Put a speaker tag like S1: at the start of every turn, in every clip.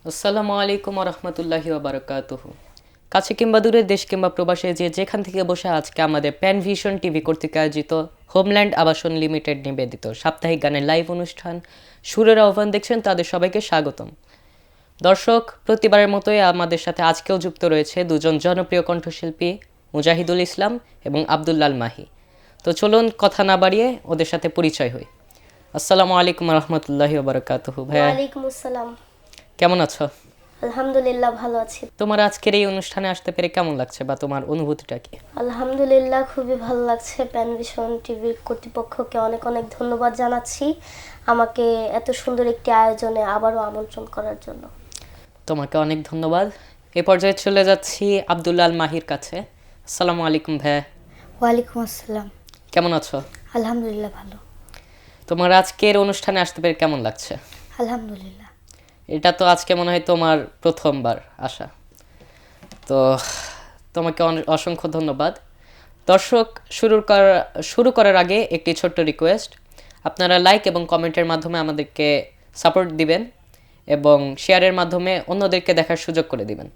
S1: আসসালামু আলাইকুম রহমতুল্লাহি ওবারাকাতুহু। কাছে কিংবা দূরে, দেশ কিংবা প্রবাসে, যে যেখান থেকে বসে আজকে আমাদের প্যান ভিশন টিভি কর্তৃক আয়োজিত হোমল্যান্ড আবাসন লিমিটেড নিবেদিত সাপ্তাহিক গানের লাইভ অনুষ্ঠান সুরের আহ্বান দেখছেন, তাদের সবাইকে স্বাগতম। দর্শক, প্রতিবারের মতোই আমাদের সাথে আজকেও যুক্ত রয়েছে দুজন জনপ্রিয় কণ্ঠশিল্পী, মুজাহিদুল ইসলাম এবং আব্দুল্লাল মাহি। তো চলুন কথা না বাড়িয়ে ওদের সাথে পরিচয় হই। আসসালামু আলাইকুম রহমতুল্লাহি ওবারাকাতুহু। ভাইয়া,
S2: ওয়ালাইকুম আসসালাম।
S1: কেমন আছো?
S2: আলহামদুলিল্লাহ, ভালো আছি।
S1: তোমার আজকের এই অনুষ্ঠানে আসতে পেরে কেমন লাগছে, বা তোমার অনুভূতিটা কি?
S2: আলহামদুলিল্লাহ, খুবই ভালো লাগছে। প্যানভিশন টিভির কর্তৃপক্ষকে অনেক অনেক ধন্যবাদ জানাচ্ছি আমাকে এত সুন্দর একটি আয়োজনে আবারও আমন্ত্রণ করার জন্য।
S1: তোমাকে অনেক ধন্যবাদ। এ পর্যায়ে চলে যাচ্ছি আব্দুল্লাল মাহির কাছে। আসসালামু আলাইকুম ভাইয়া।
S2: ওয়ালাইকুম আসসালাম।
S1: কেমন আছো?
S2: আলহামদুলিল্লাহ, ভালো।
S1: তোমার আজকের অনুষ্ঠানে আসতে পেরে কেমন লাগছে?
S2: আলহামদুলিল্লাহ।
S1: এটা তো আজকে মনে হয় তোমার প্রথমবার আসা, তো তোমাকে অসংখ্য ধন্যবাদ। দর্শক, শুরু করার আগে একটি ছোট্ট রিকোয়েস্ট, আপনারা লাইক এবং কমেন্টের মাধ্যমে আমাদেরকে সাপোর্ট দিবেন এবং শেয়ারের মাধ্যমে অন্যদেরকে দেখার সুযোগ করে দিবেন।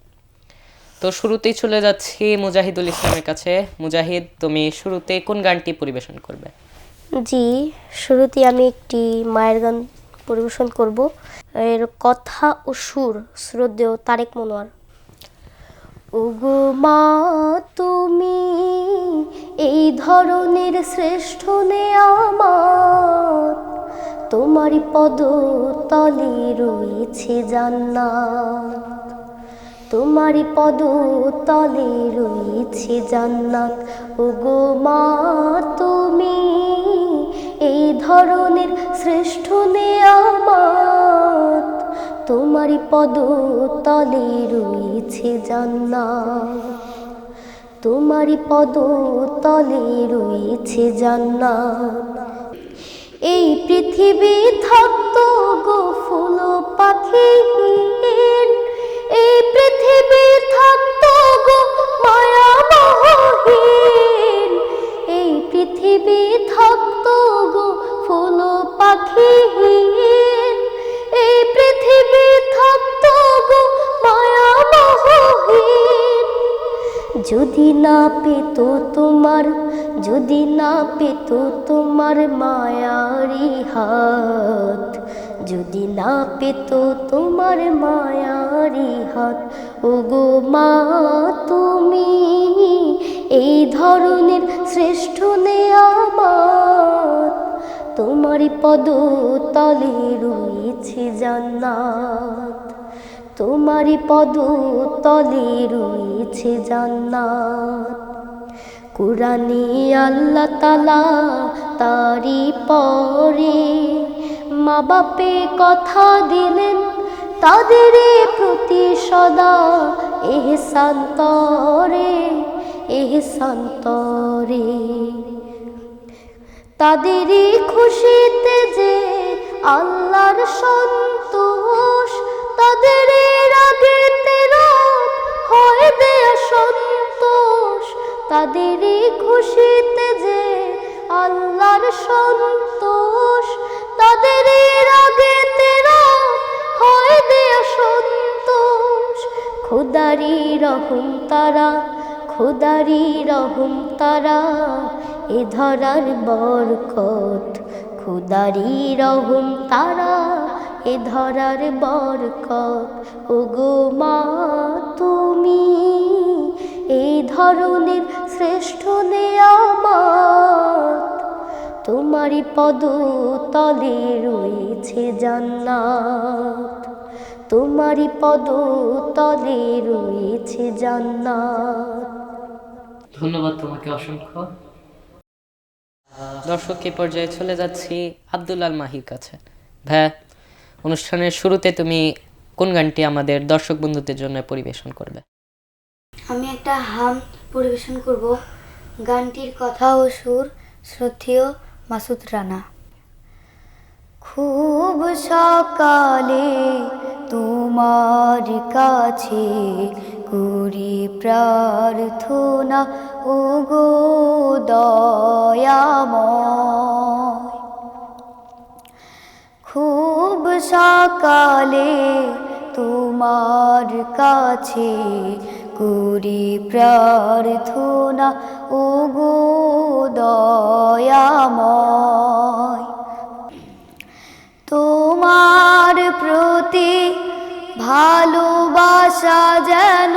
S1: তো শুরুতেই চলে যাচ্ছি মুজাহিদুল ইসলামের কাছে। মুজাহিদ, তুমি শুরুতে কোন গানটি পরিবেশন করবে?
S2: জি, শুরুতে আমি একটি মায়ের গান পরিবেশন করব। এর কথা ও সুর শ্রদ্ধেয় তারেক মনোয়ার। ওগো মা, তুমি এই ধরনের শ্রেষ্ঠ নেয়ামত, তোমারই পদতলে রয়েছে জান্নাত, তোমারই পদতলে রয়েছে জান্নাত। ওগো মা, তুমি এই ধরনের শ্রেষ্ঠ নেয়ামত, তোমারই পদতলে রয়েছে জান্নাত, তোমারই পদতলে রয়েছে জান্নাত। এই পৃথিবী থাকতো গো ফুল পাখিহীন, এই পৃথিবী থাকতো গো মায়া মোহহীন, এই পৃথিবী থাকতো গো ফুল পাখিহীন, এই পৃথিবী থাকতো গো মায়া মোহহীন। যদি না পেত তোমার, যদি না পেত তোমার মায়ারি হাত, যদি না পেত তোমার মায়ারি হাত। ওগো মা, তুমি এই ধরনের শ্রেষ্ঠ নেয়ামত, তোমারই পদতলে রয়েছে জান্নাত, তোমারই পদতলে রয়েছে জান্নাত। কুরআনে আল্লাহ তাআলা তারি পরে মা বাপে কথা দিলেন, তাদের প্রতি সদা ইহসান তরে, ইহসান তরে। তাদেরই খুশিতে যে আল্লাহর সন্তোষ, তাদের রাগেতে রব হয় দেয়া সন্তোষ, তাদেরই খুশিতে যে আল্লাহর সন্তোষ, তাদেরই রাগেতে রব হয় দেয়া সন্তোষ। খোদারি রহম তারা, খোদারি রহম তারা, এ ধরার বরকত, খোদারি রহম তারা, এ ধরার বরকত। ওগো মা, তুমি এই ধরনের শ্রেষ্ঠ নেয়ামত, তোমারই পদতলে রয়েছে জান্নাত, তোমারই পদতলে রয়েছে জান্নাত।
S1: ধন্যবাদ তোমাকে অসংখ্য। দর্শক, এই পর্যায়ে চলে যাচ্ছি আব্দুল্লাল মাহির কাছে। ভাইয়া, অনুষ্ঠানের শুরুতে তুমি কোন গানটি আমাদের দর্শক বন্ধুদের জন্য পরিবেশন করবে?
S3: আমি একটা হাম পরিবেশন করব। গানটির কথা ও সুর শ্রদ্ধেয় মাসুদ রানা। খুব সকালে তোমার কাছে করি প্রার্থনা, ও গো দয়াময়। খুব সকালে তোমার কাছে করি প্রার্থনা ওগো দয়াময়। তোমার প্রতি ভালোবাসা যেন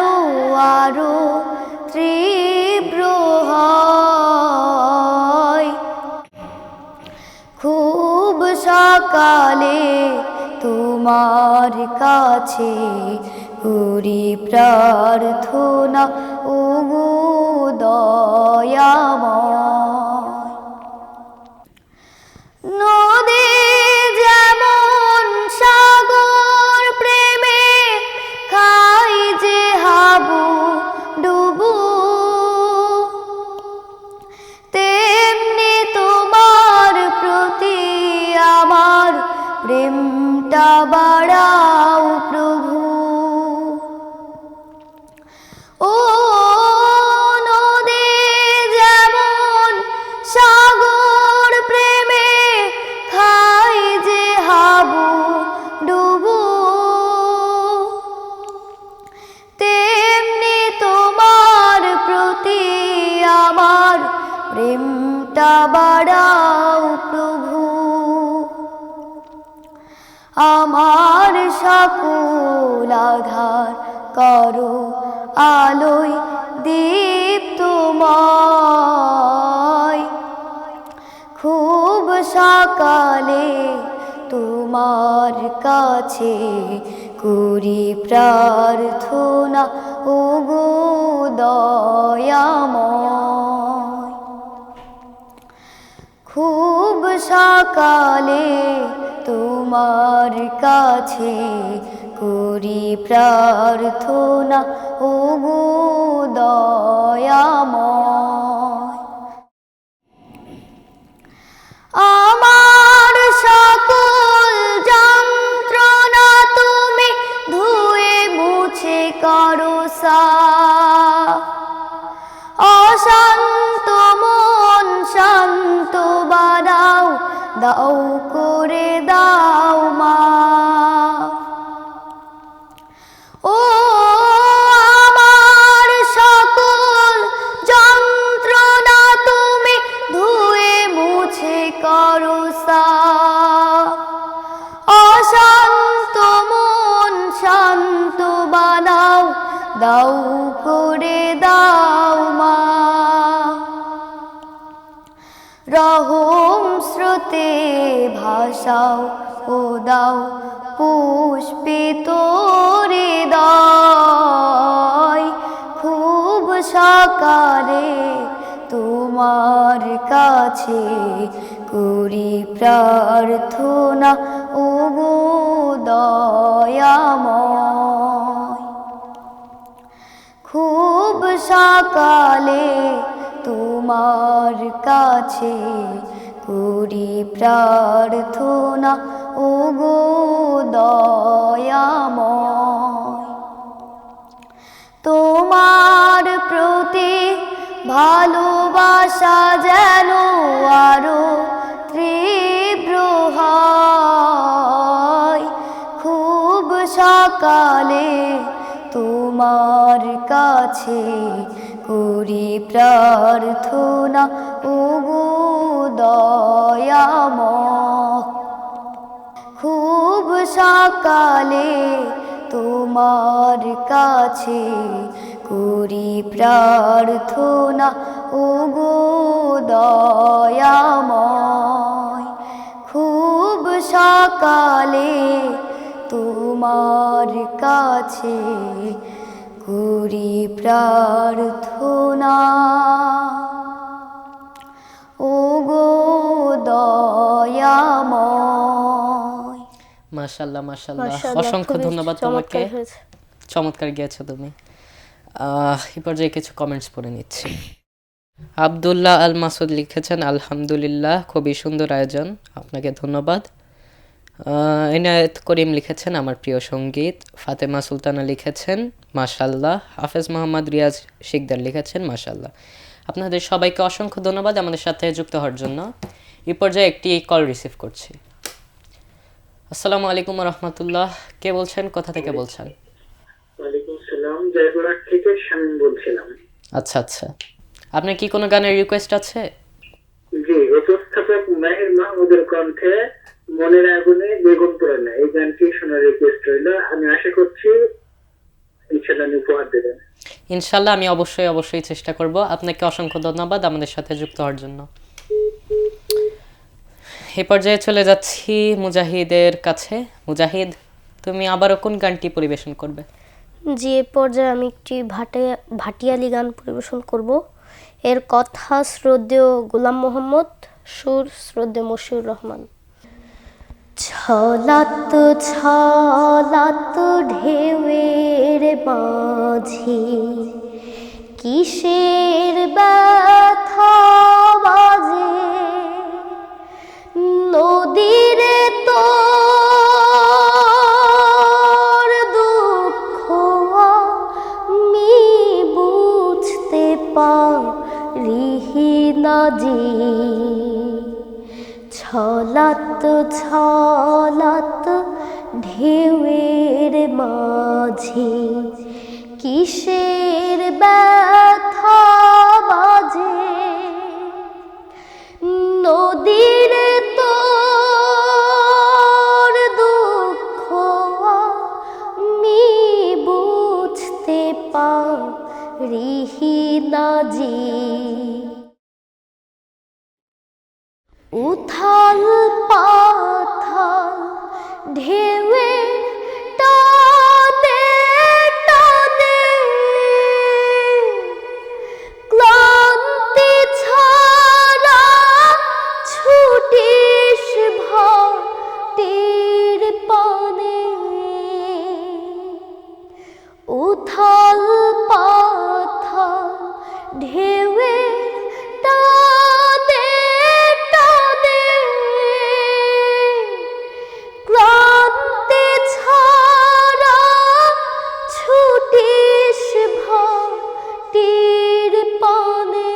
S3: আরো তীব্র হয়। খুব সকালে তোমার কাছে করি প্রার্থনা ওগো দয়াময়। নদী যেমন সাগর প্রেমে খাই যে হাবু ডুবু, তেমনি তোমার প্রতি আমার প্রেমটা বাড়াও প্রভু। ও নদী যেমন সাগর প্রেমে খাই যে হাবু ডুবু, তেমনি তোমার প্রতি আমার প্রেমটা বাড়াও প্রভু। আমার সকল আধার করো আলোয় দীপ্তময়। খুব সকালে তোমার কাছে করি প্রার্থনা ওগো দয়াময়। খুব সকালে তোমার কাছে করি প্রার্থনা ওগো দয়াময়। আমার সকল যন্ত্রণা তুমি ধুয়ে মুছে করো সাফ। অশান্ত মন শান্ত বানাও, দাও করে দাও মা। ও আমার সকল যন্ত্রণা তুমি ধুয়ে মুছে করো সাফ। অশান্ত মন শান্ত বানাও, দাও করে দাও মা। রহম স্রোতে ভাসাও ও দাও পুষ্পিত হৃদয়। খুব সকালে তোমার কাছে করি প্রার্থনা ওগো দয়াময়। খুব সকালে তোমার কাছে করি প্রার্থনা ওগো দয়াময়। তোমার প্রতি ভালোবাসা যেন আরো তীব্র হয়। খুব সকালে তোমার কাছে করি প্রার্থনা ওগো দয়াময়। খুব সকালে তোমার কাছে করি প্রার্থনা ওগো দয়াময়। খুব সকালে তোমার কাছে করি প্রার্থনা ওগো দয়াময়।
S1: মাশাআল্লাহ মাশাআল্লাহ,
S2: মাশাআল্লাহ,
S1: অসংখ্য
S2: খুবই
S1: ধন্যবাদ তোমাকে।
S2: চমৎকার হয়েছে।
S1: চমৎকার গিয়েছো তুমি। এই পর্যায়ে কিছু কমেন্টস পড়ে নিচ্ছি। আব্দুল্লাহ আল মাসুদ লিখেছেন, আলহামদুলিল্লাহ, খুবই সুন্দর আয়োজন, আপনাকে ধন্যবাদ। ইনায়েত করিম লিখেছেন, আমার প্রিয় সঙ্গীত। ফাতেমা সুলতানা লিখেছেন, মাশাআল্লাহ। হাফেজ মোহাম্মদ রিয়াজ শিকদার লিখেছেন, মাশাআল্লাহ। আপনাদের সবাইকে অসংখ্য ধন্যবাদ আমাদের সাথে যুক্ত হওয়ার জন্য। এই পর্যায়ে একটি কল রিসিভ করছি। আসসালামু আলাইকুম রহমতুল্লাহ, কে বলছেন, কোথা থেকে বলছেন?
S4: ওয়ালাইকুম সালাম, জয়পুরহাট থেকে শামীম বলছিলাম।
S1: আচ্ছা আচ্ছা, আপনার কি কোনো গানের রিকোয়েস্ট আছে?
S4: জি, উপস্থাপক মাহির মাহমুদের কণ্ঠে মনের আগুনে বেগুন পোড়ানো এই গানটি শোনার রিকোয়েস্ট রইল। আমি আশা করছি ইনশাআল্লাহ আপনি উপহার দেবেন।
S1: ইনশাল্লাহ আমি অবশ্যই চেষ্টা করব। আপনাকে অসংখ্য ধন্যবাদ আমাদের সাথে যুক্ত হওয়ার জন্য। এই পর্যায়ে চলে যাচ্ছি মুজাহিদের কাছে। মুজাহিদ, তুমি আবারও কোন গানটি পরিবেশন করবে?
S2: জি, এ পর্যায়ে আমি একটি ভাটিয়ালি গান পরিবেশন করব। এর কথা শ্রদ্ধেয় গোলাম মোহাম্মদ, সুর শ্রদ্ধেয় মশিউর রহমান। ছলাত ছলাত ঢেউয়ের মাঝি কিসের ব্যথা বাজে, নদীরে তোর দুঃখ আমি বুঝতে পারি না জি। ছলাত ছলাত ঢেউয়ের মাঝি কিসের ব্যথা বাজে, নদীরে তোর দুঃখ আমি বুঝতে পারি না জি। উথাল পাথাল ঢেউয়ে টানে টানে, ক্লান্তি ছাড়া ছুটিস ভাটির পানে। উথাল পাথাল ঢেউয়ে টানে টানে, ক্লান্তি ছাড়া ছুটিস ভাটির পানে।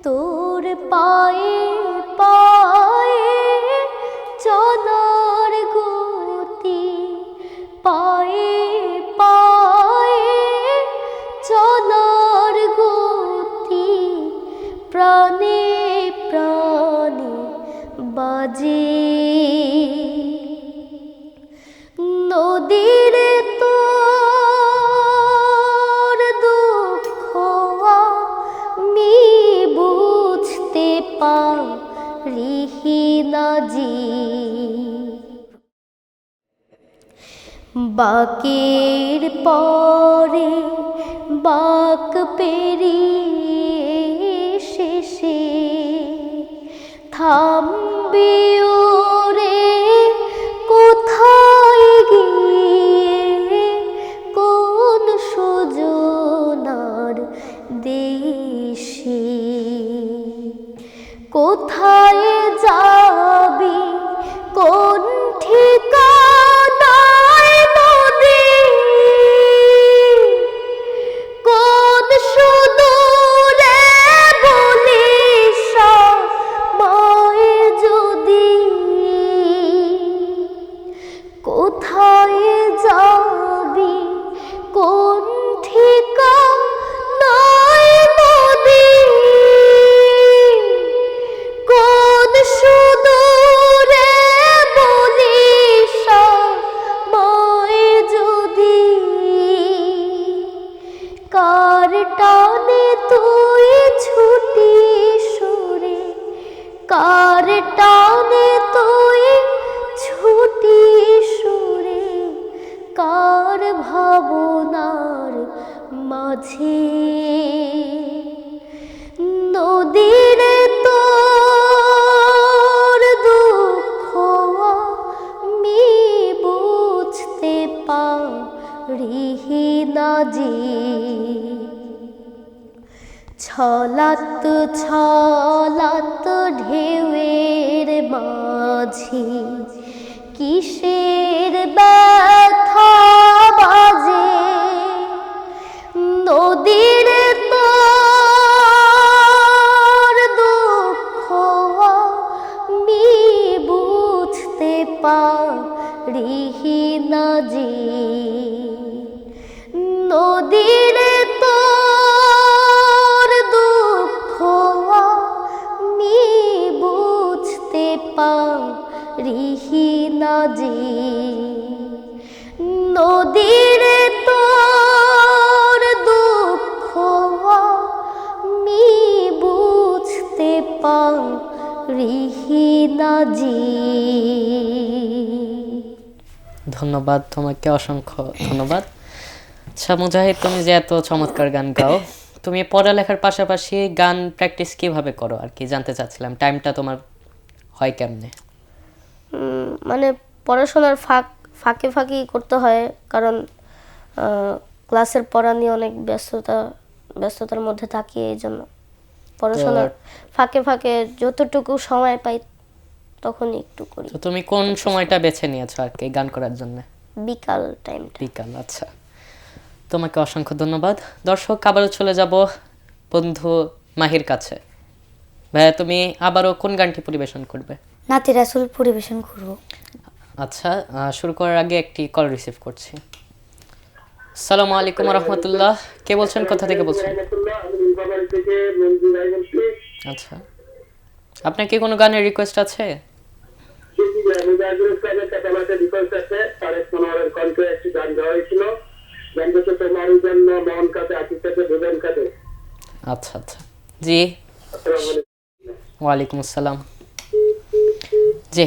S2: তোর পায়ে পায়ে চলার গতি, পায়ে পায়ে চলার গতি প্রাণে প্রাণে বাজে, নদীরে তোর দুঃখ আমি বুঝতে পারি না জি। বাকের পরে বাক পেরিয়ে শেষে থামবি ওরে কোথায় গিয়ে, কোন সুজনার দেশে। কোথায় যাবি কোন ঠিকানায় নদী, কোন সুদূরে বলিস মায়ে যদি। কোথায় যাবি কোন ঠিকানায় নদী, কোন সুদূরে বলিস মায়ে যদি। কার টানে তুই ছুটি সুরে, কার টানে তুই ছুটি সুরে, কার ভাবনার মাঝে, নদীরে তোর দুঃখ আমি বুঝতে পারি না জি। ছলাত ছলাত ঢেউয়ের মাঝি কিসের ব্যথা বাজে, নদীরে তোর দুঃখ আমি বুঝতে বুঝতে পারি না যে নদীর তোর দুঃখ আমি বুঝতে পারি না যে নদীর তোর দুঃখ আমি বুঝতে পারি না যে।
S1: ধন্যবাদ তোমাকে, অসংখ্য ধন্যবাদ। আচ্ছা মুজাহিদ, তুমি যে এত চমৎকার গান গাও, তুমি পড়ালেখার পাশাপাশি গান প্র্যাকটিস কিভাবে করো আর কি জানতে চাচ্ছিলাম, টাইমটা তোমার হয় কেমনে?
S2: মানে পড়াশোনার ফাঁকে ফাঁকি করতে হয়, কারণ ক্লাসের পড়া নিয়ে অনেক ব্যস্ততার মধ্যে থাকি, এই জন্য পড়াশোনার ফাঁকে ফাঁকে যতটুকু সময় পাই তখনই একটু করি।
S1: তো তুমি কোন সময়টা বেছে নিয়েছো আর কি গান করার জন্য?
S2: বিকাল টাইমটা।
S1: বিকাল, আচ্ছা। তোমাকে অসংখ্য ধন্যবাদ। দর্শক, আবারও চলে যাব বন্ধু মাহির কাছে। ভাইয়া, তুমি আবারও কোন গানটি পরিবেশন করবে?
S3: নাতে রাসূল পরিবেশন করব।
S1: আচ্ছা, শুরু করার আগে একটি কল রিসিভ করছি। আসসালামু আলাইকুম রহমতুল্লাহ, কে বলছেন, কোথা থেকে বলছেন?
S4: আমি নীলফামারী থেকে মঞ্জু ভাই বলছি।
S1: আচ্ছা, আপনার কি কোনো গানের রিকোয়েস্ট আছে?
S4: জি জি, আমি জাহিদুল ইসলামের সাথে আমাকে রিকোয়েস্ট আছে, তারেক মনোহরের কণ্ঠে একটি গান গাওয়া হয়েছিল, গানটা তো তোমারই জন্য মন কাছে আশিক থেকে ভুবন কাছে।
S1: আচ্ছা আচ্ছা, জি।
S4: আসসালামু আলাইকুম।
S1: ওয়ালাইকুম আসসালাম। জি,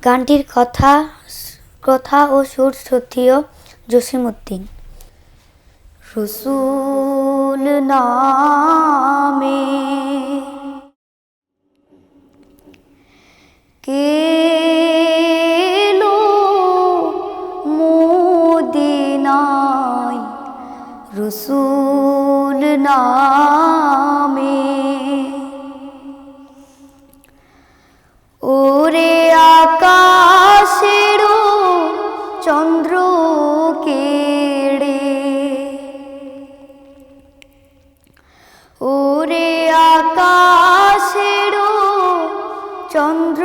S3: গানটির কথা ও সুর শ্রদ্ধেয় জসিমউদ্দিন। রসুল নামে কেলো মদিনায়, রসুল নামে ওরে আকাশেরও চন্দ্র কেড়ে, ওরে আকাশেরও চন্দ্র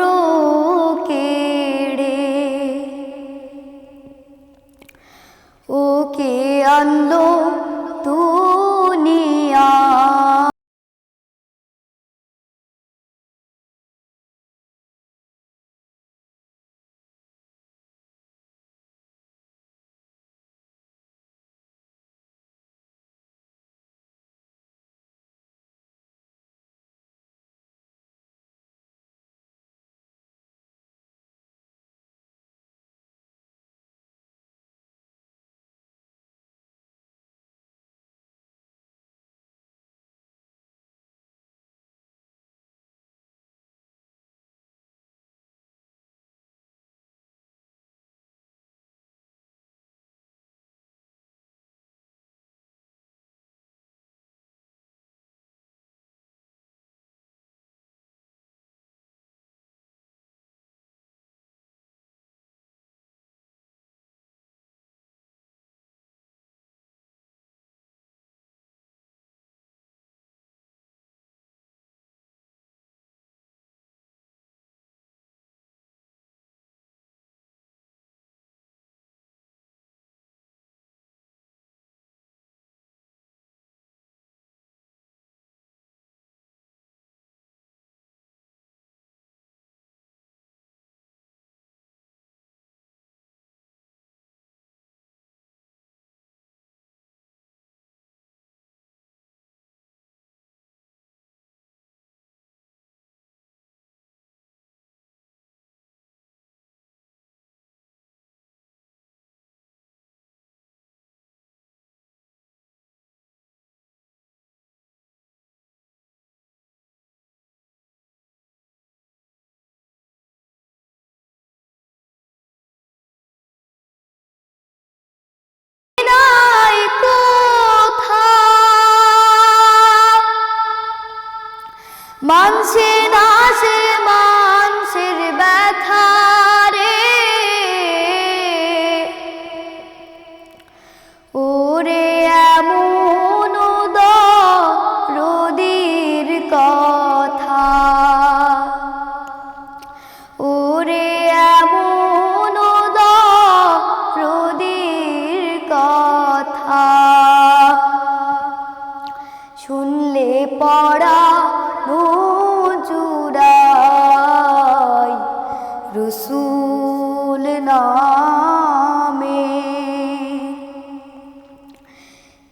S3: রসুল নামে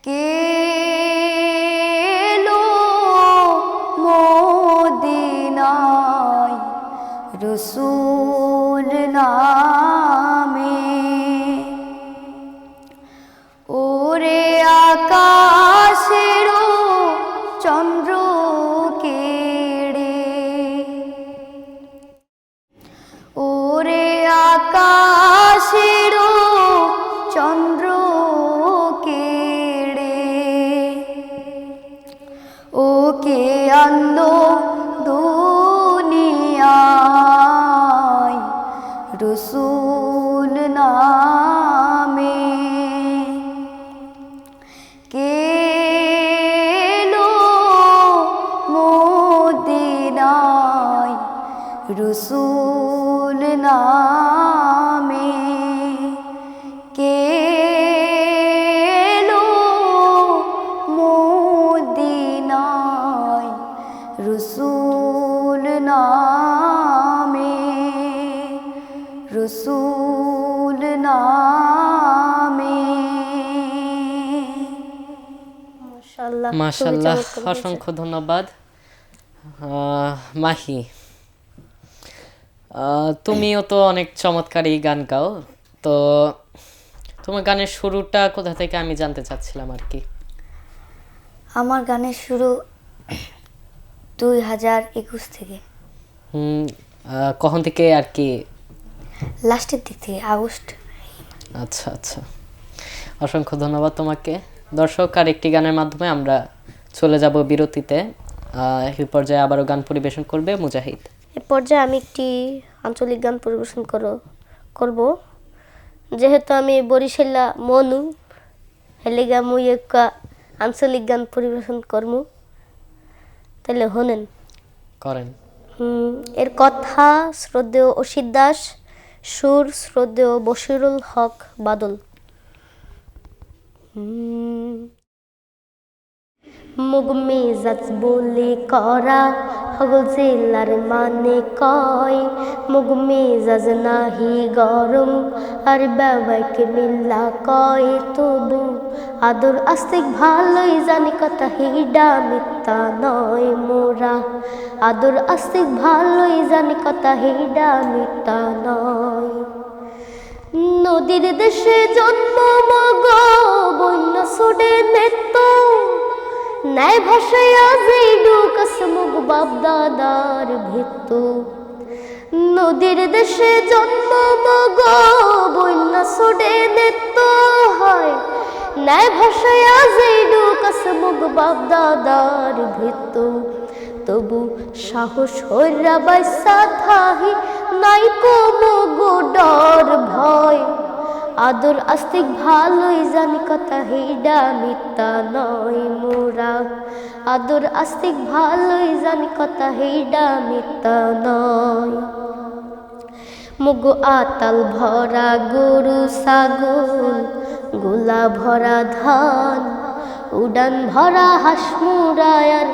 S3: কে এলো মদিনায় রসুল নামে ওরে আকাশের চন্দ্র কেড়ে ওরে আকাশের চন্দ্র কেড়ে ওকে আনলো দুনিয়ায় রসুল নামে কে এলো মদিনায় রসুল নামে কে এলো মদিনায় রসুল নামে রসুল নামে
S2: মাশাআল্লাহ, খুবই
S1: মাশাল্লাহ,
S2: চমৎকার হয়েছে।
S1: অসংখ্য ধন্যবাদ। মাহি, তুমিও তো অনেক চমৎকার এই গান গাও, তো তোমার গানের শুরুটা কোথা থেকে আমি জানতে চাচ্ছিলাম আর কি।
S3: আমার গানের শুরু 2021 থেকে,
S1: কখন থেকে আর কি?
S3: লাস্টের দিক থেকে, আগস্ট।
S1: আচ্ছা আচ্ছা, অসংখ্য ধন্যবাদ তোমাকে। দর্শক, আর একটি গানের মাধ্যমে আমরা চলে যাব বিরতিতে। এই পর্যায়ে আবারও গান পরিবেশন করবে মুজাহিদ।
S2: এ পর্যায়ে আমি একটি আঞ্চলিক গান পরিবেশন করব। যেহেতু আমি বরিশালা মনু, হেলিগা মুই একটা আঞ্চলিক গান পরিবেশন করমু, তাহলে হনেন।
S1: করেন।
S2: এর কথা শ্রদ্ধেয় অসিত দাস, সুর শ্রদ্ধেয় বশিরুল হক বাদল। মুগ মেজাজ বলে করা হগল জেলার মানে কয়, মুগ মেজাজ নাহি গরম আর বাবাকে মিল্লা কয়, তবু আদর আস্তিক ভালোই জানি কথা হিডা মিথ্যা নয় মোরা, আদর আস্তিক ভালোই জানি কথা হিডা মিথ্যা নয়। নদীর দেশে জন্ম মগ বন্যা সুডে নেত্য, ন্যায় ভাষায় আজই ঢুকাস মুগ বাপ দাদার ভিত্ত। নদীর দেশে জন্ম মগ বন্যা সুডে নেত্য হয়, ন্যায় ভাষায় আজই ঢুকাস মুগ বাপ দাদার ভিত্ত। তবু সাহস হইরা বাইসা থাহি নাই কোনো গো ডর ভয়, আদর আস্তিক ভালোই জানি কথা হিডা মিথ্যা নয় মোরা, আদর আস্তিক ভালোই জানি কথা হিডা মিথ্যা নয়। মুগো আতাল ভরা গরু ছাগল, গোলা ভরা ধান, উডান ভরা হাঁস মুরায়ার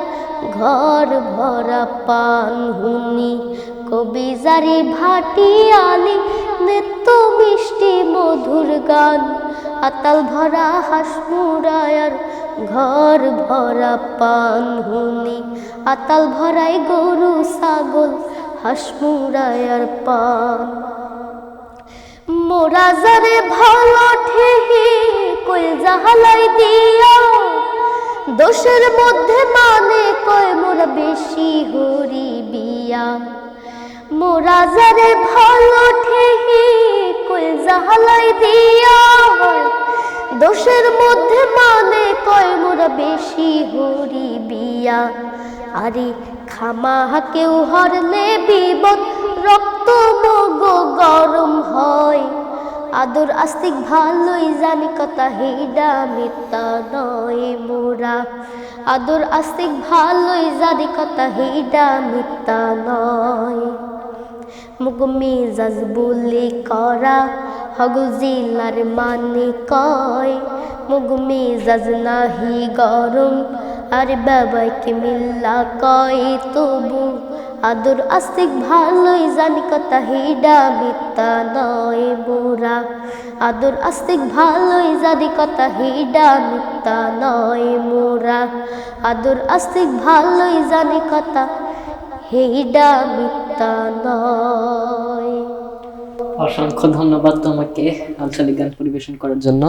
S2: ঘর ভরা পান হুনি, কবি জারি ভাটিয়ালি নিত্য মিষ্টি মধুর গান। আতাল ভরা হাঁস মুরায়ার ঘর ভরা পান হুনি, আতাল ভরাই গরু ছাগল হাঁস মুরায়ার পান। মোরা যারে ভালো ঠেহে কই জাহালাই দিয়া, দোষের মধ্যে মানে কয় মোরা বেশি হরি বিয়া। মোরা যারে ভালো ঠেহে কই জাহালাই দিয়া, দোষের মধ্যে মানে কয় মোরা বেশি হরি বিয়া। আরে খামাহা কেউ হরলে বিপদ, রক্ত মগ গরম হয়, আদর আস্তিক ভালোই জানি কথা হিডা মিথ্যা নয় মোরা, আদর আস্তিক ভালোই জানি কথা হিডা মিথ্যা নয়। মুগ মেজাজ বলে করা হগল জেলার মানে কয়, মুগ মেজাজ নাহি গরম আর বাবাকে মিল্লা কয়, তবু আদর আস্তিক ভালোই জানি কথা হিডা মিথ্যা নয় মোরা আদর আস্তিক ভালোই জানি কথা হিডা মিথ্যা নয় মোরা আদর আস্তিক ভালোই জানি কথা হিডা মিথ্যা নয়।
S1: অসংখ্য ধন্যবাদ তোমাকে আঞ্চলিক গান পরিবেশন করার জন্য।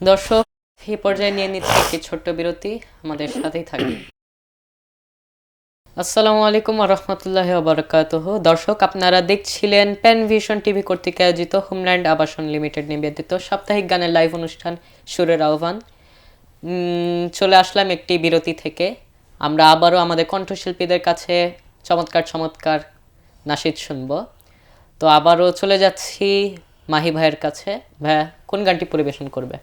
S1: দর্শক, এই পর্যায়ে নিয়ে নিচ্ছে একটি ছোট্ট বিরতি, আমাদের সাথেই থাকবে। আসসালামু আলাইকুম ওয়া রাহমাতুল্লাহি ওয়া বারাকাতুহু। দর্শক, আপনারা দেখছিলেন প্যান ভিশন টিভি কর্তৃক আয়োজিত হোমল্যান্ড আবাসন লিমিটেড নিবেদিত সাপ্তাহিক গানের লাইভ অনুষ্ঠান সুরের আহ্বান। চলে আসলাম একটি বিরতি থেকে। আমরা আবারও আমাদের কণ্ঠশিল্পীদের কাছে চমৎকার চমৎকার নাশিদ শুনবো। তো আবারও চলে যাচ্ছি মাহি ভাইয়ের কাছে। ভাইয়া কোন গানটি পরিবেশন করবে?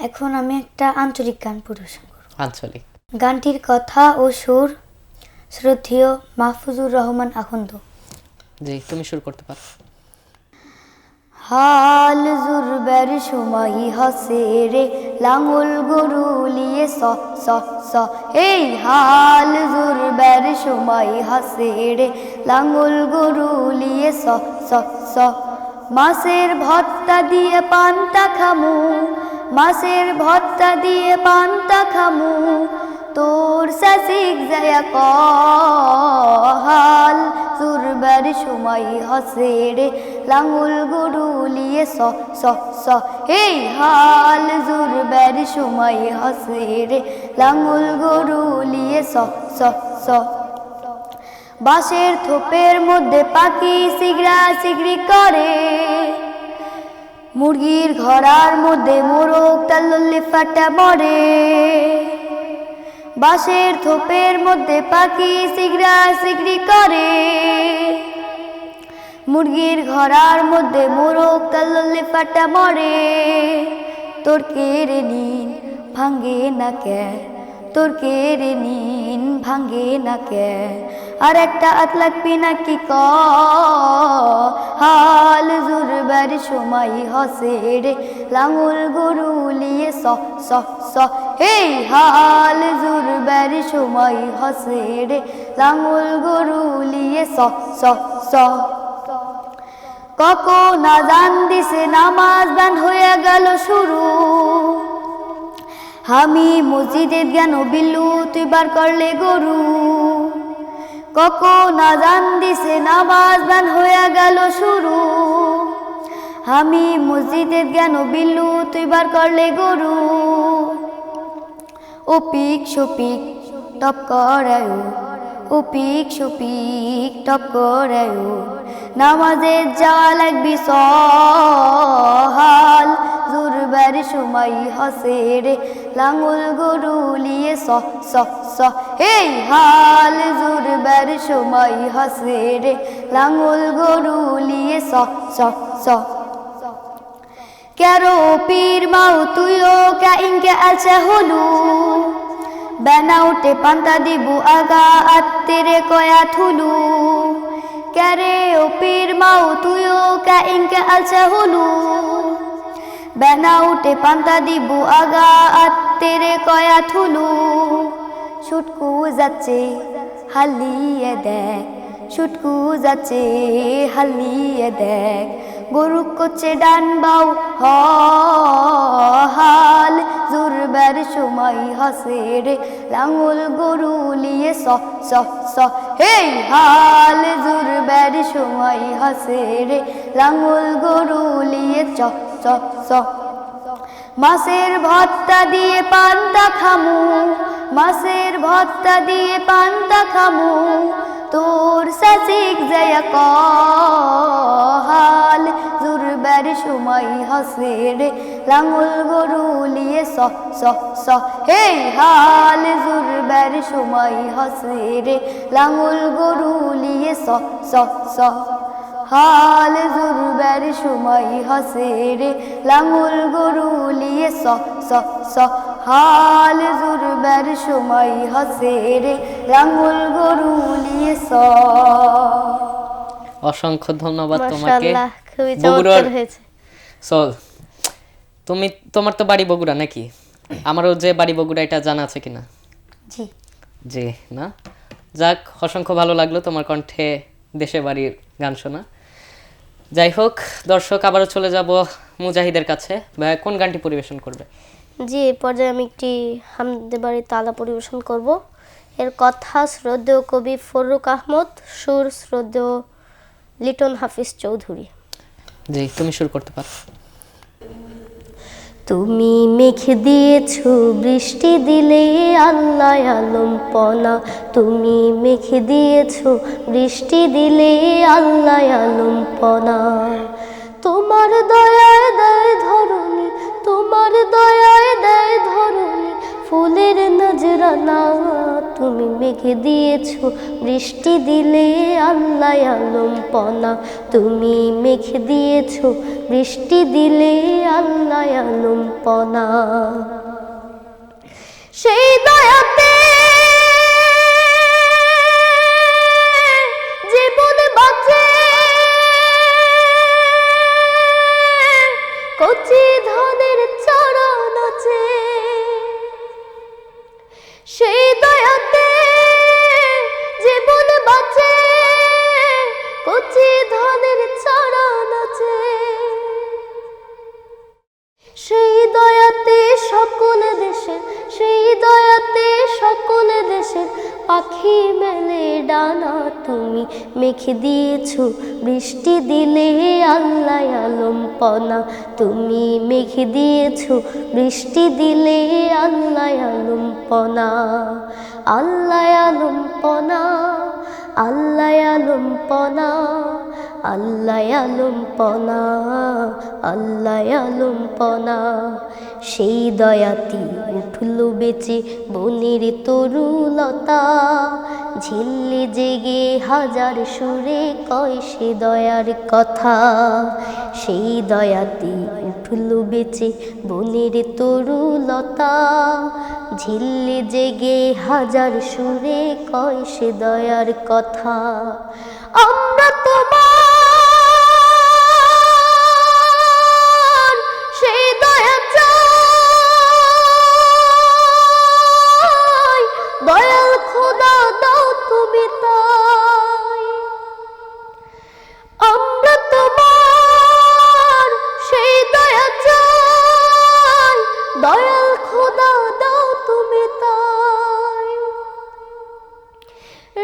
S3: এখন আমি একটা আঞ্চলিক গান পরিবেশন করব।
S1: আঞ্চলিক।
S3: গানটির কথা ও সুর শ্রদ্ধেয় মাহফুজুর রহমান আখন্দ।
S1: জি, তুমি শুরু করতে পারো।
S3: হাল জুরবের সময় হাসে রে লাঙল গরু লিয়ে স স স এই হাল জুরবের সময় হাসে রে লাঙল গরু লিয়ে স স স মাছের ভর্তা দিয়ে পান্তা খামু মাছের ভর্তা দিয়ে পান্তা খামু তোর সাসিক যায় হাল জুরবের সময় হাসে রে লাঙল গরু লিয়ে স স স এই হাল জুরবের সময় হাসে রে লাঙল গরু লিয়ে স স স বাঁশের থোপের মধ্যে পাখি সিগড়া সিগড়ি করে মুরগির ঘরার মধ্যে মোরগ তাল্লি ফাটা মরে বাঁশের থোপের মধ্যে পাখি সিগড়া সিগড়ি করে মুরগির ঘরার মধ্যে মোরগ তাল্লি ফাটা মরে তোর কেড়ে নিন ভাঙ্গে না কে তোর কেড়ে নিন ভাঙ্গে না কে আর একটা আতলাক পিনাকি ক হাল জুরবের সময় হসে রে লাঙল গরু লিয়ে স স স এই হাল জুরবের সময় হসে রে লাঙল গরু লিয়ে স স স কখন আজান দিছে নামাজ গান হয়ে গেল শুরু আমি মসজিদের জ্ঞান বিল্লু তুই বার করলে গরু কখন আজান দিছে নামাজ গান হয়ে গেল শুরু আমি মসজিদের জ্ঞান বিল্লু তুই বার করলে গরু ও পিক শপিক টপ করায়ো ও পিক শপিক টপ করায়ো নামাজের যাওয়া লাগবি সহাল জুরবের সময় হসে রে লাঙল গরু লিয়ে স স স এই হাল জুরবের সময় হসে রে লাঙল গরু লিয়ে স স স কেরো পীর মাও তুইও কে ইনকে আছে হলু বেনা উঠে পান্তা দিবু আগা আত্মেরে কয়া থুলু ক্যারে ও পীর মাও তুইও কে ইনকে আছে হলু বেনা উঠে পান্তা দিবু আগা আত্মেরে কয়া থুলু ছুটকু যাচ্ছে হালিয়ে দেখ ছুটকু যাচ্ছে হালিয়ে দেখ গরু করছে ডান বাউ হাল জুরবের সময় হসে রে লাঙল গরু লিয়ে স স স এই হাল জুরবের সময় হসে রে লাঙল গরু লিয়ে চ চ চ মাছের ভর্তা দিয়ে পান্তা খামু মাছের ভর্তা দিয়ে পান্তা খামু তোর সাসিক যায় হাল জুরবের সময় হসে রে লাঙল গরু লিয়ে স স স এই হাল জুরবের সময় হসে রে লাঙল গরু লিয়ে স স স হাল জুরবের সময় হসে রে লাঙল গরু লিয়ে স স স হাল জুরবের সময় হসে রে লাঙল গরু লিয়ে স।
S1: অসংখ্য ধন্যবাদ তোমাকে।
S2: মাশাআল্লাহ, খুবই
S1: বগুড়ার
S2: চমৎকার হয়েছে।
S1: চল, তোমার তো বাড়ি বগুড়া নাকি? আমারও যে বাড়ি বগুড়া এটা জানা আছে কিনা?
S3: জি
S1: জি না? যাক, অসংখ্য ভালো লাগলো তোমার কণ্ঠে দেশে বাড়ির গান শোনা। যাই হোক দর্শক, আবারও চলে যাব মুজাহিদের কাছে। ভাইয়া কোন গানটি পরিবেশন করবে?
S2: জি, এই পর্যায়ে আমি একটি হামদে বাড়ি তালা পরিবেশন করব। এর কথা শ্রদ্ধেয় কবি ফররুক আহমদ, সুর শ্রদ্ধেয় লিটন হাফিজ চৌধুরী।
S1: জি, তুমি শুরু করতে পারো।
S2: তুমি মেঘ দিয়েছো বৃষ্টি দিলে আল্লাহ আলম পনা, তুমি মেঘ দিয়েছো বৃষ্টি দিলে আল্লাহ আলম পনা। তোমার দয়ায় দেয় ধরণী, তোমার দয়ায় দেয় ধরণী ফুলের নজরানা, তুমি মেঘ দিয়েছো বৃষ্টি দিলে আল্লাহ আলম পনা, তুমি মেঘ দিয়েছো বৃষ্টি দিলে আল্লাহ আলম পনা। সেই দয়াতে জীবন বাঁচে, কচি ধানের চারা নাচে, সেই দয়াতে জীবন বাঁচে, কচি ধানের চারা নাচে, সেই দয়াতে সকল দেশে, সেই দয়াতে সকল দেশের পাখি মেলে ডানা, তুমি মেঘ দিয়েছো বৃষ্টি দিলে আল্লাহ আলম পনা, তুমি মেঘ দিয়েছো বৃষ্টি দিলে আল্লাহ আলম পনা। আল্লাহ আলম পনা, আল্লাহ আলম পনা, আল্লাহ আলম পনা, আল্লাহ আলম পনা। সেই দয়াতি উঠল বেচে বনের তরুলতা, ঝিল্লি জেগে হাজার সুরে কয় সে দয়ার কথা, সেই দয়াতি উঠল বেচে বনের তরুলতা, ঝিল্লি জেগে হাজার সুরে কয় সে দয়ার কথা। আমরা তোমার সেই দয়া চাই, দয়াল খোদা দাও তুমি তাই। আমরা তোমার সেই দয়া চাই, দয়াল খোদা দাও তুমি তাই।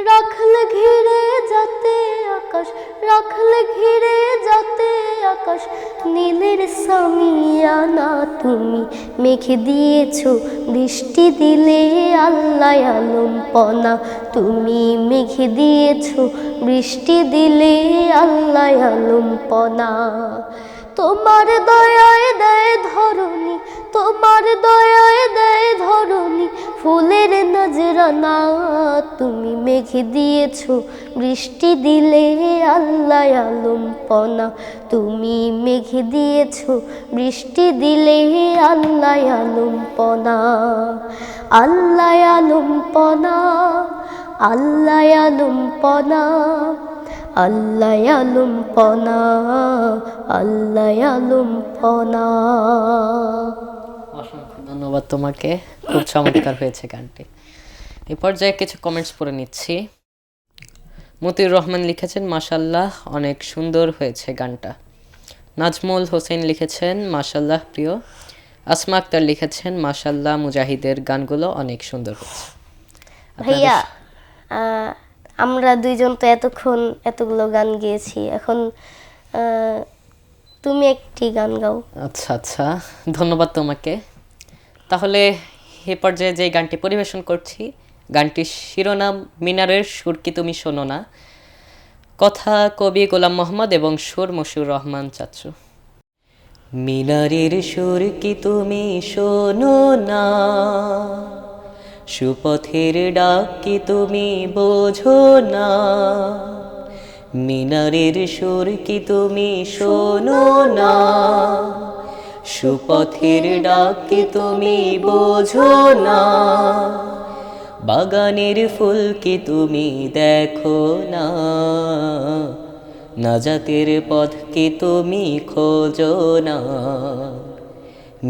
S2: রাখলে ঘিরে যাতে আকাশ, রাখলে ঘিরে যাতে আকাশ নীলের সামিয়ানা, তুমি মেঘ দিয়েছো বৃষ্টি দিলে আল্লাহ আলম পনা, তুমি মেঘ দিয়েছো বৃষ্টি দিলে আল্লাহ আলম পনা। তোমার দয়ায় দেয় ধরণী, তোমার দয়ায় দেয় ধরণী ফুলের নজরানা, তুমি মেঘ দিয়েছো বৃষ্টি দিলে আল্লাহ আলম পনা, তুমি মেঘ দিয়েছো বৃষ্টি দিলে আল্লাহ আলম পনা। আল্লাহ আলম পনা, আল্লাহ আলম পনা, আল্লাহ আলম পনা, আল্লাহ আলম পনা।
S1: অসংখ্য ধন্যবাদ তোমাকে, খুব চমৎকার হয়েছে গানটি। এই পর্যায়ে কিছু কমেন্টস পড়ে নিচ্ছি। মতিউর রহমান লিখেছেন মাশাল্লাহ অনেক সুন্দর হয়েছে গানটা। নাজমুল হোসেন লিখেছেন মাশাল্লাহ প্রিয়। আসমা আক্তার লিখেছেন মাশাল্লাহ মুজাহিদের গানগুলো অনেক সুন্দর হয়েছে।
S2: ভাইয়া, আমরা দুইজন তো এতক্ষণ এতগুলো গান গেয়েছি, এখন তুমি একটি গান গাও।
S1: আচ্ছা আচ্ছা, ধন্যবাদ তোমাকে। তাহলে এ পর্যায়ে যে গানটি পরিবেশন করছি, গানটির শিরোনাম মিনারের সুর কি তুমি শোনো না, কথা কবি গোলাম মোহাম্মদ এবং সুর মশিউর রহমান চাচ্চু। মিনারের সুর কি তুমি শোনো না, সুপথের ডাক কি তুমি বোঝো না, মিনারের সুর কি তুমি শোনো না, সুপথের ডাক কি তুমি বোঝো না, বাগানের ফুল কি তুমি দেখো না, নাজাতের পথ কি তুমি খোঁজো না,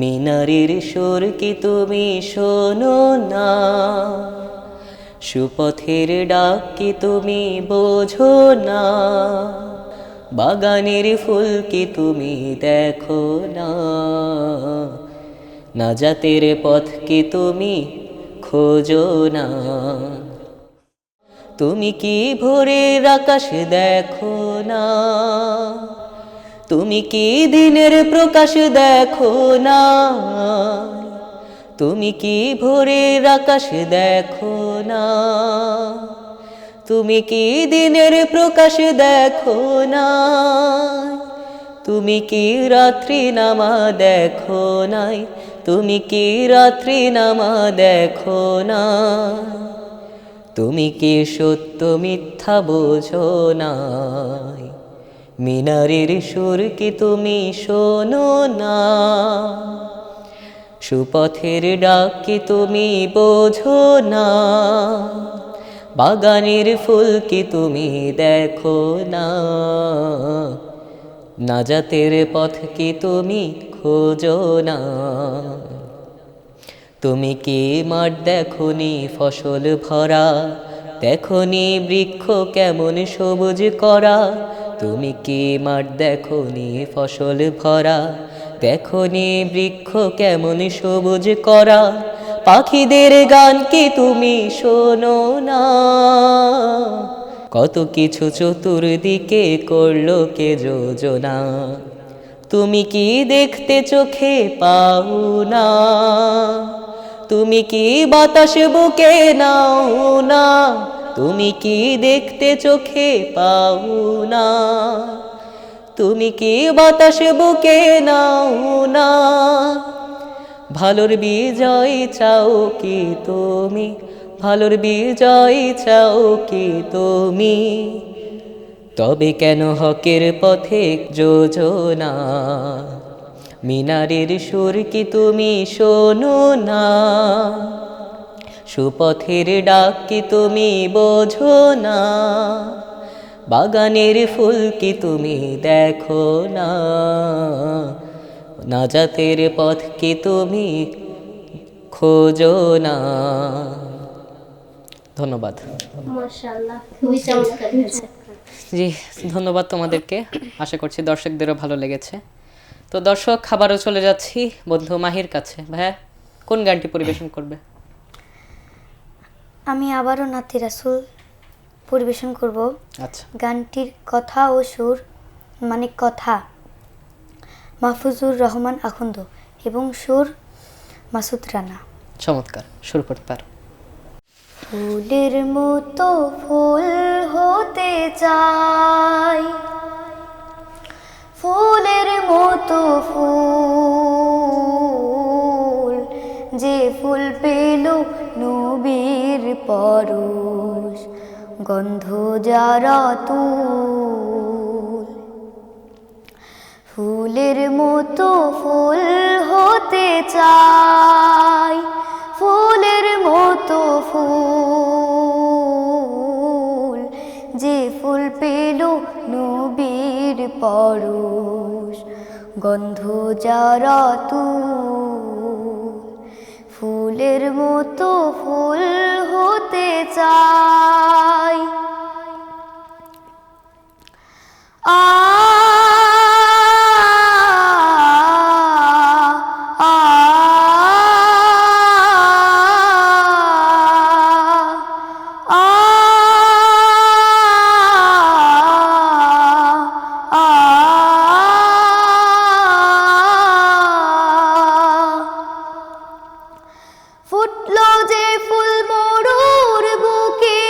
S1: মিনারের সুর কি তুমি শোনো না, সুপথের ডাক কি তুমি বোঝো না, বাগানের ফুল কি তুমি দেখো না, নাজাতের পথ কি তুমি খোঁজো না। তুমি কি ভোরের আকাশ দেখো না, তুমি কি দিনের প্রকাশ দেখো না, তুমি কি ভোরের আকাশ দেখো না, তুমি কি দিনের প্রকাশ দেখো না, তুমি কি রাত্রি নামা দেখো নাই, তুমি কি রাত্রি নামা দেখো না, তুমি কি সত্য মিথ্যা বোঝো নাই, মিনারের সুর কি তুমি শোনো না, সুপথের ডাক কি তুমি বোঝো না, বাগানের ফুল কি তুমি দেখো না, নাজাতের পথ কি তুমি খোঁজো না। তুমি কি মাঠ দেখোনি ফসল ভরা, দেখোনি বৃক্ষ কেমন সবুজ করা, তুমি কি মাঠ দেখোনি ফসল ভরা, দেখোনি বৃক্ষ কেমন সবুজ করা, পাখিদের গান কি তুমি শোনো না, কত কিছু চতুর্দিকে করলো কে যোজনা, তুমি কি দেখতে চোখে পাও না, তুমি কি বাতাস বুকে নাও না, তুমি কি দেখতে চোখে পাও না, তুমি কি বাতাস বুকে নাও না, ভালোর বিজয় চাও কি তুমি, ভালোর বিজয় চাও কি তুমি, তবে কেন হকের পথে যোজনা, মিনারের সুর কি তুমি শোনো না, সুপথের ডাক কি তুমি বোঝো না, বাগানের ফুল কি তুমি দেখো না, নাজাতের পথ কি তুমি খোঁজো না। ধন্যবাদ।
S2: মাশাআল্লাহ, খুবই চমৎকার হয়েছে।
S1: জি, ধন্যবাদ তোমাদেরকে। আশা করছি দর্শকদেরও ভালো লেগেছে। তো দর্শক, খাবারও চলে যাচ্ছি বন্ধু মাহির কাছে। ভাইয়া, কোন গানটি পরিবেশন করবে?
S3: আমি আবারও নাতি রাসুল পরিবেশন করব।
S1: আচ্ছা,
S3: গানটির কথা ও সুর মানে কথা মাহফুজুর রহমান আখন্দ এবং সুর মাসুদ রানা।
S1: চমৎকার, শুরু করতে পারো।
S3: ফুলের মতো ফুল হতে চাই, ফুলের মতো ফুল, যে ফুল পেল নবীর পরশ, গন্ধ যারা তুল। ফুলের মতো ফুল হতে চাই, ফুলের মতো ফুল, যে ফুল পেল নবীর পরশ, গন্ধ যারা তুল। ফুলের মতো ফুল হতে চাই। ফুটলো যে ফুল মরুর বুকে,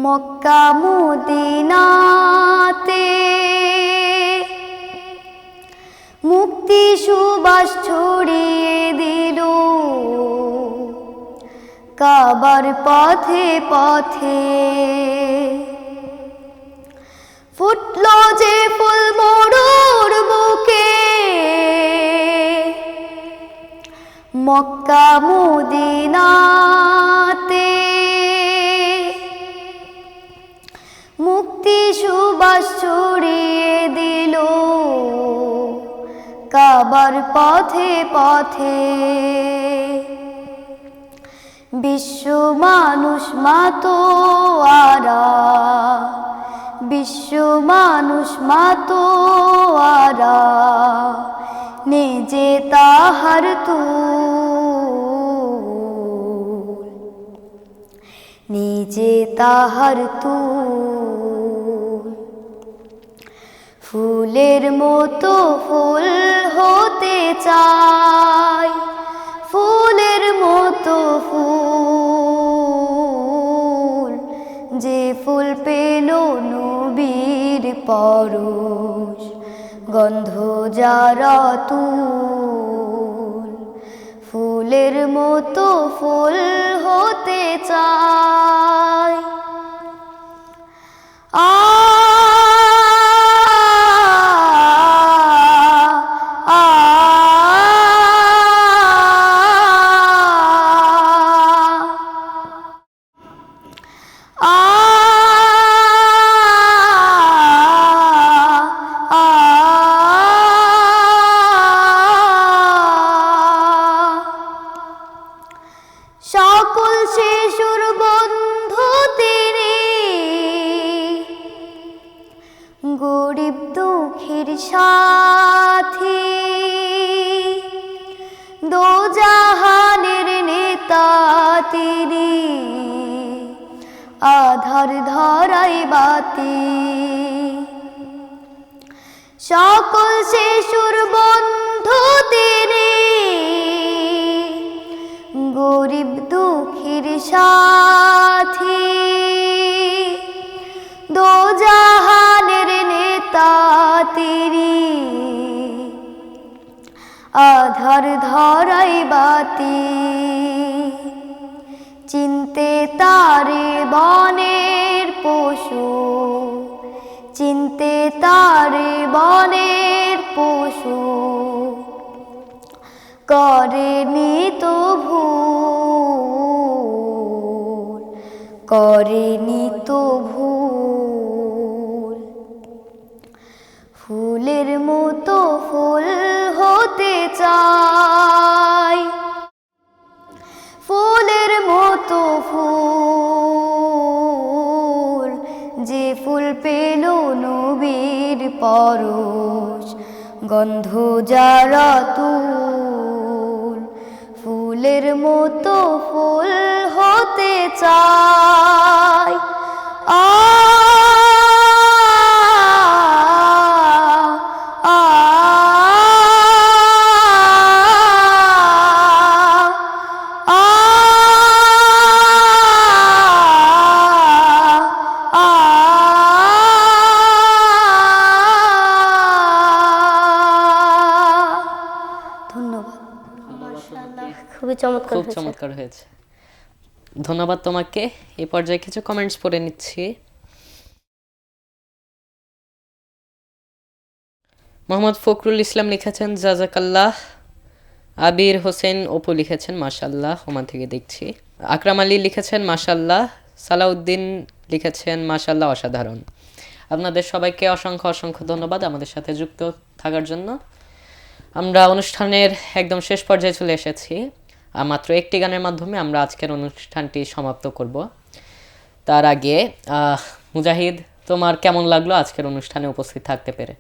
S3: মক্কা মদিনাতে, মুক্তি সুবাস ছড়িয়ে দিল কাবার পথে পথে। ফুটলো যে ফুল মরুর বুকে, মক্কা মদিনাতে, মুক্তি সুবাস ছড়িয়ে দিল কাবার পথে পথে। বিশ্ব মানুষ মাতোয়ারা, বিশ্ব মানুষ মাতোয়ারা, নিজে তাহার তুল, নিজে তাহার তুল। ফুলের মতো ফুল হতে চাই, ফুলের মতো ফুল, যে ফুল পেল নবীর পরশ, গন্ধ যারা তুল। ফুলের মতো ফুল হতে চাই। সকল শিশুর বন্ধু তিনি, গরিব দুঃখীর সাথী, দোজাহানের নেতা তিনি, আধার ধরাই বাতি। সকল শিশুর বন্ধু তিনি, গরিব দুঃখীর সাথী, দোজাহানের নেতা তিনি, আধার ধরাই বাতি। চিনতে তারে বনের পশু, চিনতে তারে বনের পশু, করেনি তো ভুল, করেনি তো ভুল। ফুলের মতো ফুল হতে চাই, ফুলের মতো ফুল, যে ফুল পেল নবীর পরশ, গন্ধ যারা তুল। ফুলের মতো ফুল হতে চাই।
S2: খুবই চমৎকার
S1: খুব
S2: হয়েছে।
S1: চমৎকার হয়েছে, ধন্যবাদ তোমাকে। এই পর্যায়ে কিছু কমেন্টস পড়ে নিচ্ছি। মোহাম্মদ ফখরুল ইসলাম লিখেছেন জাজাকাল্লাহ। আবির হোসেন অপু লিখেছেন মাশাল্লাহ, ওমান থেকে দেখছি। আকরাম আলী লিখেছেন মাশাল্লাহ। সালাউদ্দিন লিখেছেন মাশাল্লাহ, অসাধারণ। আপনাদের সবাইকে অসংখ্য অসংখ্য ধন্যবাদ আমাদের সাথে যুক্ত থাকার জন্য। আমরা অনুষ্ঠানের একদম শেষ পর্যায়ে চলে এসেছি। মাত্র একটি গানের মাধ্যমে আমরা আজকের অনুষ্ঠানটি সমাপ্ত করব। তার আগে মুজাহিদ, তোমার কেমন লাগলো আজকের অনুষ্ঠানে উপস্থিত থাকতে পেরে?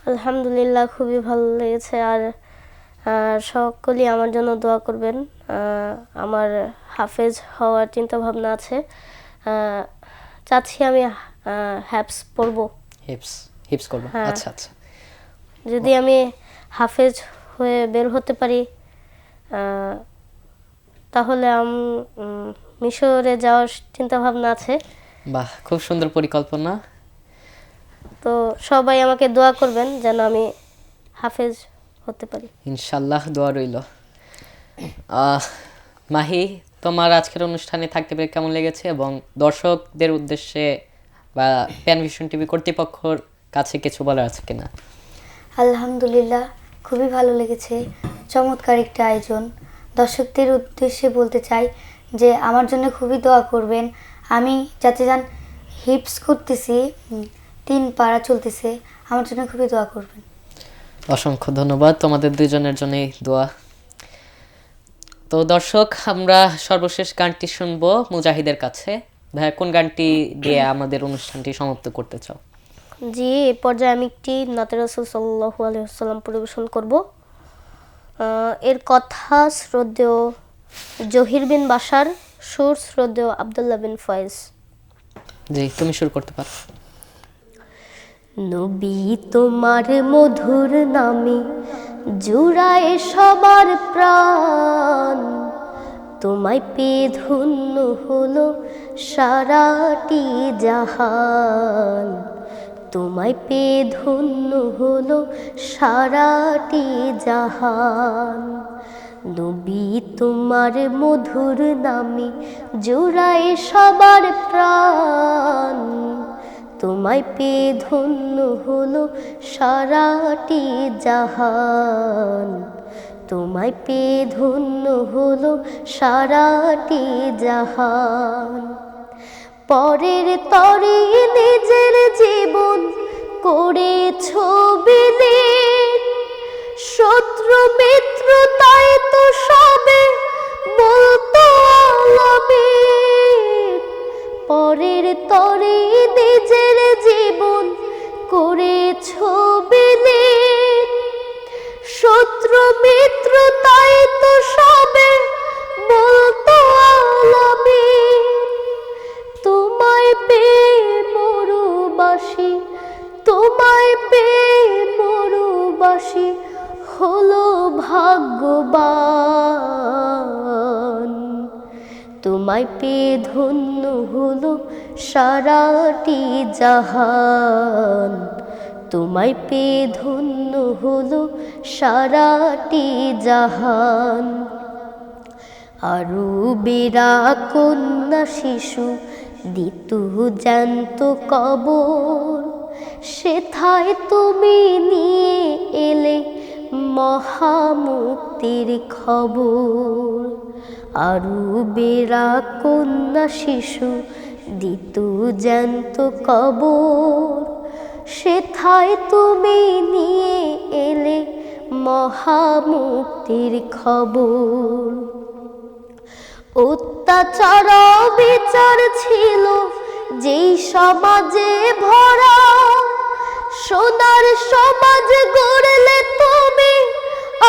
S2: আলহামদুলিল্লাহ, খুবই ভালো লেগেছে। আর সকলেই আমার জন্য দোয়া করবেন। আমার হাফেজ হওয়ার চিন্তা ভাবনা আছে। চাচ্ছি আমি হ্যাপস পড়ব।
S1: হিপস করবো?
S2: হ্যাঁ।
S1: আচ্ছা আচ্ছা।
S2: যদি আমি হাফেজ হয়ে বের হতে পারি, তাহলে মিশরে যাওয়ার চিন্তা ভাবনা আছে।
S1: বাহ, খুব সুন্দর পরিকল্পনা।
S2: তো সবাই আমাকে দোয়া করবেন যেন আমি হাফেজ হতে পারি।
S1: ইনশাল্লাহ, দোয়া রইল। মাহি, তোমার আজকের অনুষ্ঠানে থাকতে পেরে কেমন লেগেছে এবং দর্শকদের উদ্দেশ্যে বা প্যান ভিশন টিভি কর্তৃপক্ষের কাছে কিছু বলার আছে কিনা?
S3: আলহামদুলিল্লাহ, খুবই ভালো লেগেছে। চমৎকার একটা আয়োজন। দর্শকদের উদ্দেশ্যে বলতে চাই যে আমার জন্য খুবই দোয়া করবেন। আমি যাতে হিপস করতেছি, 3 পারা চলতেছে, আমার জন্য খুবই দোয়া করবেন।
S1: অসংখ্য ধন্যবাদ তোমাদের দুজনের জন্যই দোয়া। তো দর্শক, আমরা সর্বশেষ গানটি শুনবো মুজাহিদের কাছে। ভাইয়া, কোন গানটি দিয়ে আমাদের অনুষ্ঠানটি সমাপ্ত করতে চাও?
S2: জি, এই পর্যায়ে আমি একটি নাতে রাসূল সাল্লাল্লাহু আলাইহি ওয়াসাল্লাম পরিবেশন করব। এর কথা শ্রদ্ধেয় জহির বিন বাশার, সুর শ্রদ্ধেয় আব্দুল্লাহ বিন ফয়েজ।
S1: জি, তুমি শুরু করতে পারো।
S2: নবী তোমার মধুর নামে জুড়ায় সবার প্রাণ, তোমায় পেয়ে ধন্য হলো সারাটি জাহান, তোমায় পেয়ে ধন্য হলো সারাটি জাহান। নবী তোমার মধুর নামে জুড়ায় সবার প্রাণ, তোমায় পেয়ে ধন্য হলো সারাটি জাহান, তোমায় পেয়ে ধন্য হলো সারাটি জাহান। পরের তরে নিজের জীবন করেছ বিলীন, শত্রু মিত্র তাই তো সবে বলতো আলামিন। পরের তরে নিজের জীবন করেছ বিলীন, শত্রু মিত্র তাই তো সবে বলতো আলামিন। তোমায় পেয়ে মরুবাসী, তোমায় পেয়ে মরুবাসী হলো ভাগ্যবান, তোমায় পেয়ে ধন্য হলো সারাটি জাহান, তোমায় পেয়ে ধন্য হলো সারাটি জাহান। আরবেরা কন্যা শিশু দিতু জ্যান্ত কবর, সেথায় তুমি নিয়ে এলে মহামুক্তির খবর। আরবেরা কন্যা শিশু দিতু জ্যান্ত কবর, সেথায় তুমি নিয়ে এলে মহামুক্তির খবর। অত্যাচার বিচার ছিল যেই সমাজে ভরা, সোনার সমাজ গড়লে তুমি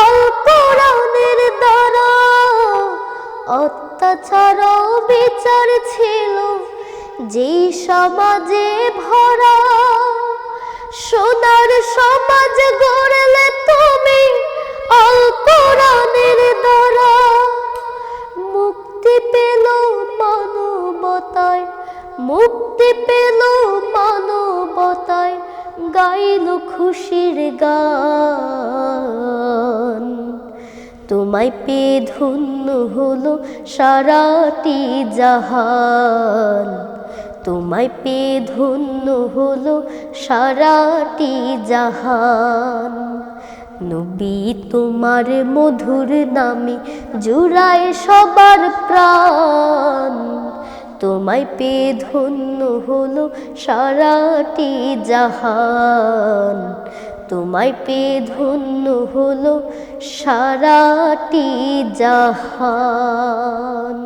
S2: আল কোরআনের দ্বারা। অত্যাচার বিচার ছিল যেই সমাজে ভরা, সোনার সমাজ গড়লে তুমি আল কোরআনের দ্বারা। মুক্তি পেল মানবতায়, মুক্তি পেল মানবতায়, গাইল খুশির গান। তোমায় পেয়ে ধন্য হলো সারাটি জাহান, তোমায় পেয়ে ধন্য হলো সারাটি জাহান। নবী তোমার মধুর নামে জুড়ায় সবার প্রাণ, তোমায় পেয়ে ধন্য হলো সারাটি জাহান, তোমায় পেয়ে ধন্য হলো সারাটি জাহান।